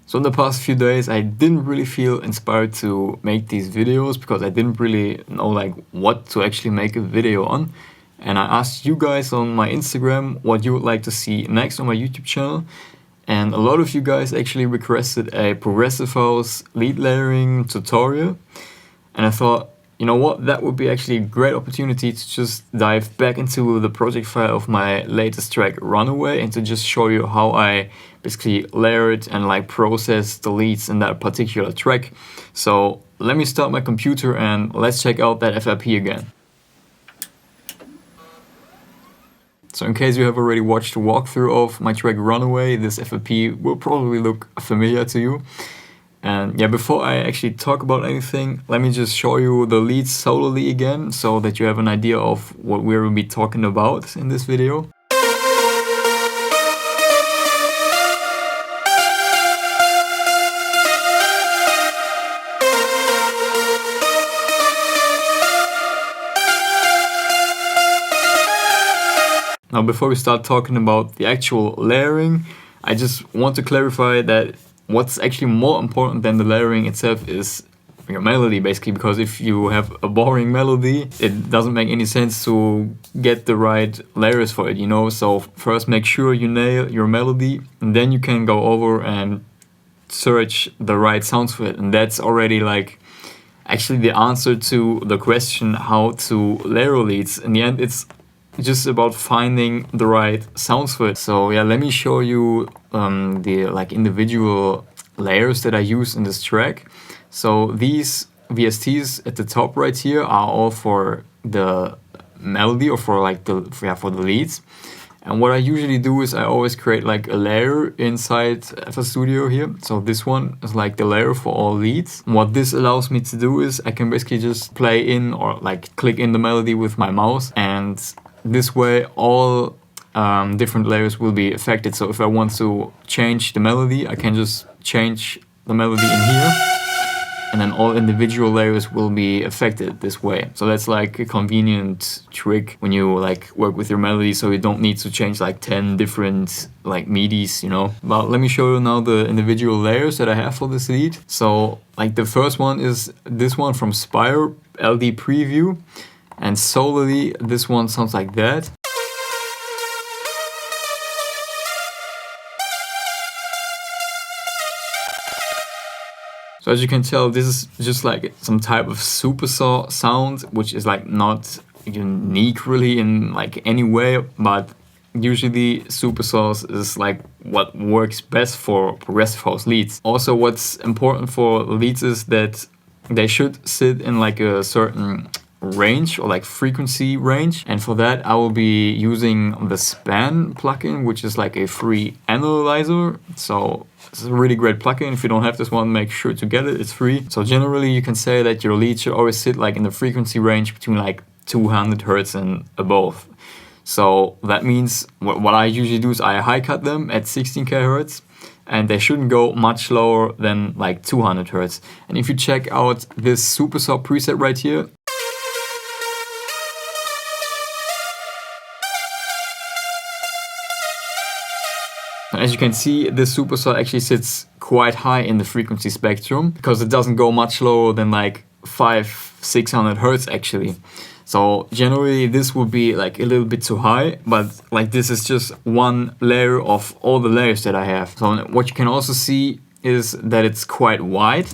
So in the past few days I didn't really feel inspired to make these videos because I didn't really know like what to actually make a video on. And I asked you guys on my Instagram what you would like to see next on my YouTube channel. And a lot of you guys actually requested a progressive house lead layering tutorial. And I thought, you know what, that would be actually a great opportunity to just dive back into the project file of my latest track Runaway and to just show you how I basically layered and like processed the leads in that particular track. So let me start my computer and let's check out that FLP again. So in case you have already watched the walkthrough of my track Runaway, this FLP will probably look familiar to you. And yeah, before I actually talk about anything, let me just show you the leads solely again so that you have an idea of what we will be talking about in this video. Now before we start talking about the actual layering, I just want to clarify that what's actually more important than the layering itself is your melody, basically, because if you have a boring melody, it doesn't make any sense to get the right layers for it, you know? So first make sure you nail your melody, and then you can go over and search the right sounds for it. And that's already like actually the answer to the question how to layer leads. In the end, it's just about finding the right sounds for it. So yeah, let me show you the like individual layers that I use in this track. So these VSTs at the top right here are all for the melody or for like for the leads. And what I usually do is I always create like a layer inside FL Studio here. So this one is like the layer for all leads. And what this allows me to do is I can basically just play in or like click in the melody with my mouse, and this way all different layers will be affected. So if I want to change the melody, I can just change the melody in here, and then all individual layers will be affected this way. So that's like a convenient trick when you like work with your melody, so you don't need to change like 10 different like MIDIs, you know. But let me show you now the individual layers that I have for this lead. So like the first one is this one from Spire, LD Preview. And solely, this one sounds like that. So as you can tell, this is just like some type of supersaw sound, which is like not unique really in like any way, but usually supersaws is like what works best for progressive house leads. Also, what's important for leads is that they should sit in like a certain range or like frequency range, and for that I will be using the Span plugin, which is like a free analyzer. So it's a really great plugin. If you don't have this one, make sure to get it, it's free. So generally you can say that your lead should always sit like in the frequency range between like 200 Hertz and above. So that means what I usually do is I high cut them at 16k Hertz, and they shouldn't go much lower than like 200 Hertz. And if you check out this supersaw preset right here, as you can see, this supersaw actually sits quite high in the frequency spectrum because it doesn't go much lower than like 500-600 Hertz actually. So generally this would be like a little bit too high, but like this is just one layer of all the layers that I have. So what you can also see is that it's quite wide.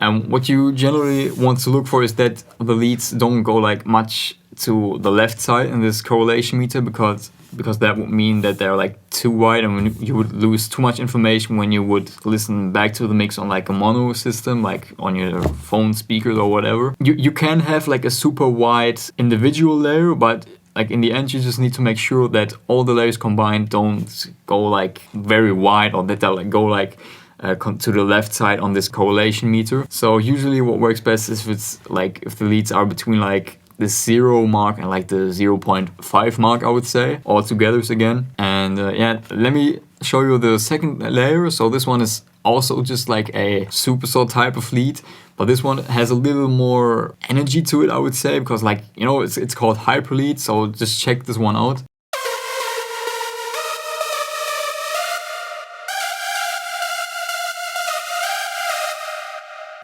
And what you generally want to look for is that the leads don't go like much to the left side in this correlation meter, because that would mean that they're like too wide, and you would lose too much information when you would listen back to the mix on like a mono system, like on your phone speakers or whatever. You can have like a super wide individual layer, but like in the end you just need to make sure that all the layers combined don't go like very wide, or that they like go like to the left side on this correlation meter. So usually what works best is if the leads are between like the 0 mark and like the 0.5 mark, I would say, all together again. And yeah, let me show you the second layer. So this one is also just like a supersaw type of lead, but this one has a little more energy to it, I would say, because like, you know, it's called hyper lead, so just check this one out.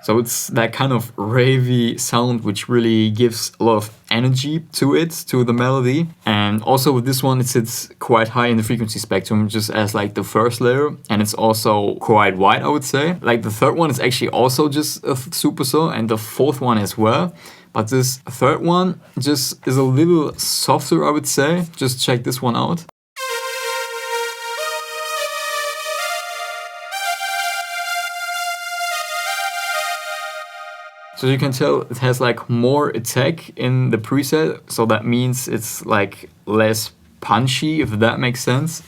So it's that kind of ravey sound which really gives a lot of energy to it, to the melody. And also with this one, it sits quite high in the frequency spectrum, just as like the first layer. And it's also quite wide, I would say. Like the third one is actually also just a supersaw, and the fourth one as well. But this third one just is a little softer, I would say. Just check this one out. So you can tell it has like more attack in the preset, so that means it's like less punchy, if that makes sense.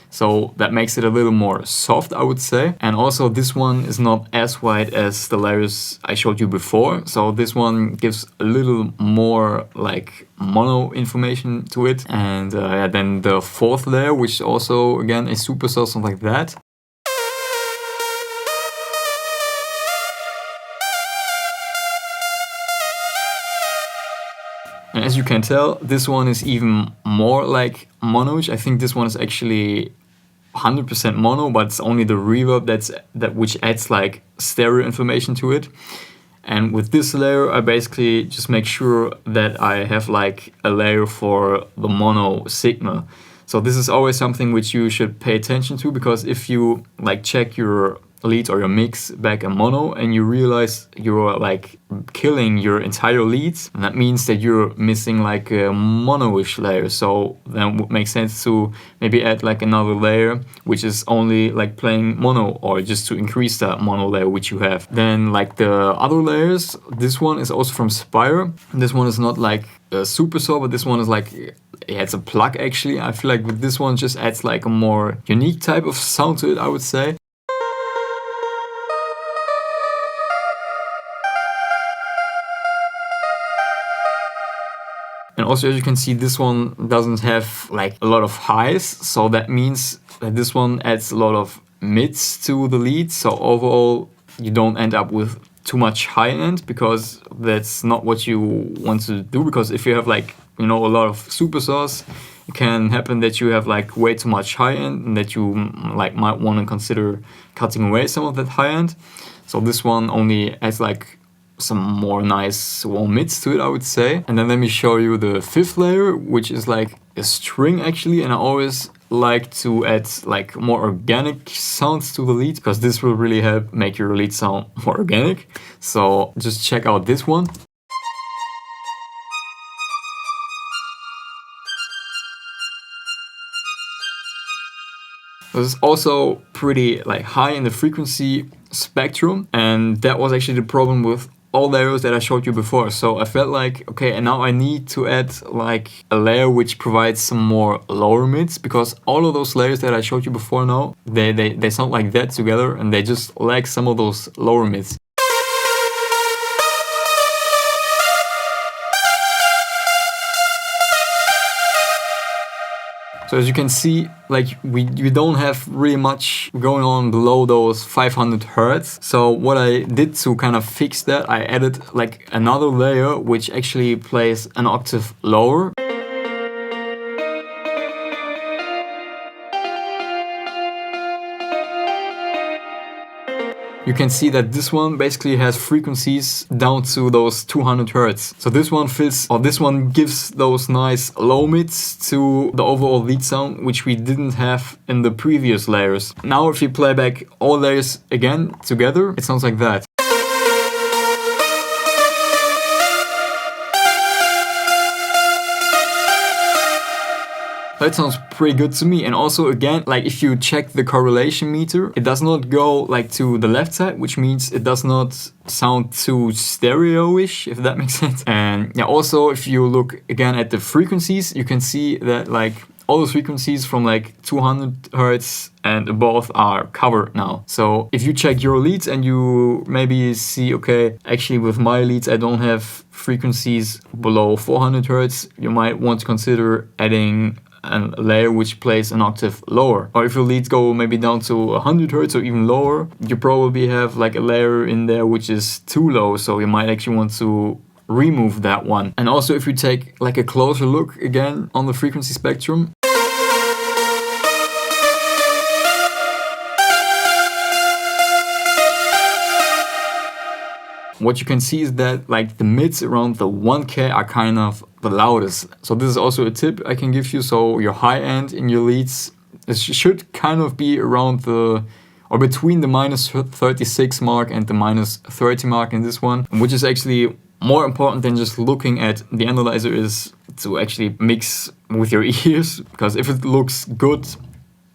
So that makes it a little more soft, I would say. And also this one is not as wide as the layers I showed you before. So this one gives a little more like mono information to it. And yeah, then the fourth layer, which is also again a supersaw, something like that. And as you can tell, this one is even more like mono-ish. I think this one is actually 100% mono, but it's only the reverb which adds like stereo information to it. And with this layer, I basically just make sure that I have like a layer for the mono signal. So this is always something which you should pay attention to, because if you like check your leads or your mix back in mono and you realize you're like killing your entire leads, and that means that you're missing like a mono-ish layer. So then it would make sense to maybe add like another layer which is only like playing mono, or just to increase that mono layer which you have. Then like the other layers, this one is also from Spire. This one is not like a supersaw, but this one is like, yeah, it's a plug actually. I feel like with this one just adds like a more unique type of sound to it, I would say. And also, as you can see, this one doesn't have like a lot of highs, so that means that this one adds a lot of mids to the lead. So overall, you don't end up with too much high end, because that's not what you want to do. Because if you have like, you know, a lot of supersaws, it can happen that you have like way too much high end, and that you like might want to consider cutting away some of that high end. So this one only adds like some more nice warm mids to it, I would say. And then let me show you the fifth layer, which is like a string actually. And I always like to add like more organic sounds to the lead, because this will really help make your lead sound more organic. So just check out this one. This is also pretty like high in the frequency spectrum, and that was actually the problem with all layers that I showed you before. So I felt like, okay, and now I need to add like a layer which provides some more lower mids, because all of those layers that I showed you before now, they sound like that together, and they just lack some of those lower mids. So as you can see, like we don't have really much going on below those 500 Hertz. So what I did to kind of fix that, I added like another layer which actually plays an octave lower. You can see that this one basically has frequencies down to those 200 Hertz. So this one fits, or this one gives those nice low mids to the overall lead sound, which we didn't have in the previous layers. Now if you play back all layers again together, it sounds like that. That sounds pretty good to me. And also again, like if you check the correlation meter, it does not go like to the left side, which means it does not sound too stereo-ish, if that makes sense. And yeah, also if you look again at the frequencies, you can see that like all those frequencies from like 200 Hertz and above are covered now. So if you check your leads and you maybe see, okay, actually with my leads I don't have frequencies below 400 Hertz, you might want to consider adding a layer which plays an octave lower. Or if your leads go maybe down to 100 Hertz or even lower, you probably have like a layer in there which is too low, so you might actually want to remove that one. And also if you take like a closer look again on the frequency spectrum, what you can see is that like the mids around the 1K are kind of the loudest. So this is also a tip I can give you. So your high end in your leads, it should kind of be around the, or between the minus 36 mark and the minus 30 mark in this one, which is actually more important than just looking at the analyzer, is to actually mix with your ears, because if it looks good,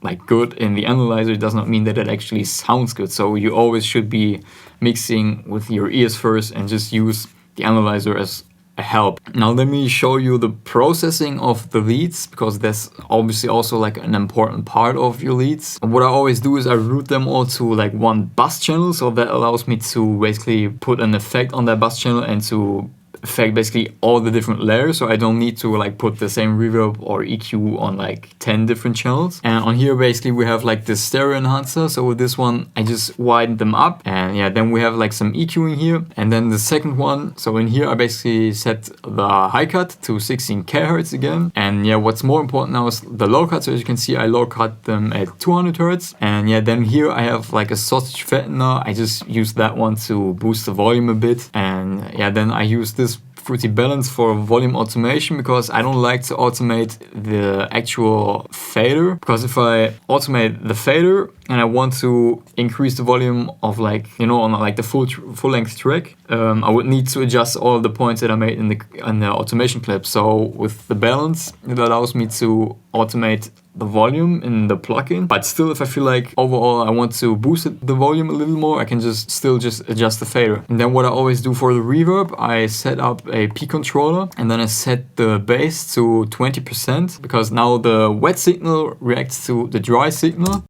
like good in the analyzer, it does not mean that it actually sounds good. So you always should be mixing with your ears first and just use the analyzer as a help. Now let me show you the processing of the leads, because that's obviously also like an important part of your leads. What I always do is I route them all to like one bus channel, so that allows me to basically put an effect on that bus channel and to affect basically all the different layers, so I don't need to like put the same reverb or EQ on like 10 different channels. And on here basically we have like this stereo enhancer, so with this one I just widened them up, and yeah, then we have like some EQing here. And then the second one, so in here I basically set the high cut to 16 kHz again. And yeah, what's more important now is the low cut, so as you can see I low cut them at 200 Hz. And yeah, then here I have like a sausage flattener, I just use that one to boost the volume a bit. And yeah, then I use this Fruity Balance for volume automation, because I don't like to automate the actual fader, because if I automate the fader and I want to increase the volume of like, you know, on like the full length track, I would need to adjust all of the points that I made in the automation clip. So with the balance, it allows me to automate the volume in the plugin, but still if I feel like overall I want to boost the volume a little more, I can just adjust the fader. And then what I always do for the reverb, I set up a P controller and then I set the bass to 20%, because now the wet signal reacts to the dry signal.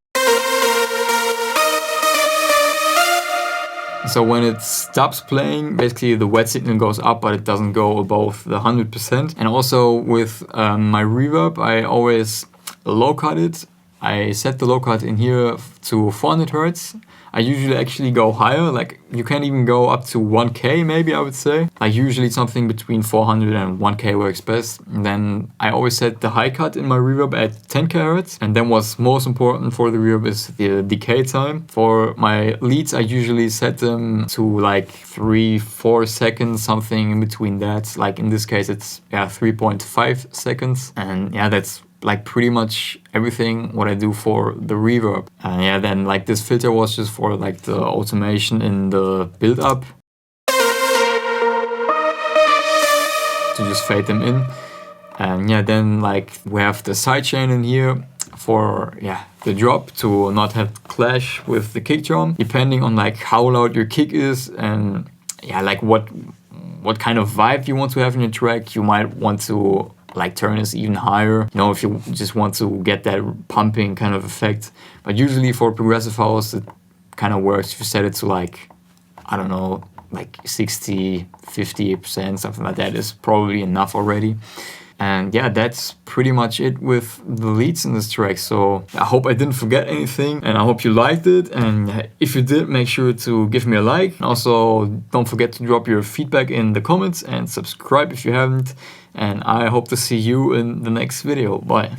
So when it stops playing, basically the wet signal goes up, but it doesn't go above the 100%. And also with my reverb, I always low cut it. I set the low cut in here to 400 Hz. I usually actually go higher, like you can even go up to 1K maybe, I would say. Like usually something between 400 and 1K works best. And then I always set the high cut in my reverb at 10 kHz. And then what's most important for the reverb is the decay time. For my leads, I usually set them to like 3-4 seconds, something in between that. Like in this case, it's 3.5 seconds. And yeah, that's like pretty much everything what I do for the reverb. And yeah, then like this filter was just for like the automation in the build up, to just fade them in. And yeah, then like we have the sidechain in here for the drop, to not have clash with the kick drum, depending on like how loud your kick is and like what kind of vibe you want to have in your track. You might want to like turn this even higher, you know, if you just want to get that pumping kind of effect. But usually for progressive house it kind of works if you set it to like, I don't know, like 60-50%, something like that is probably enough already. And yeah, that's pretty much it with the leads in this track. So I hope I didn't forget anything, and I hope you liked it. And if you did, make sure to give me a like. Also, don't forget to drop your feedback in the comments and subscribe if you haven't. And I hope to see you in the next video. Bye.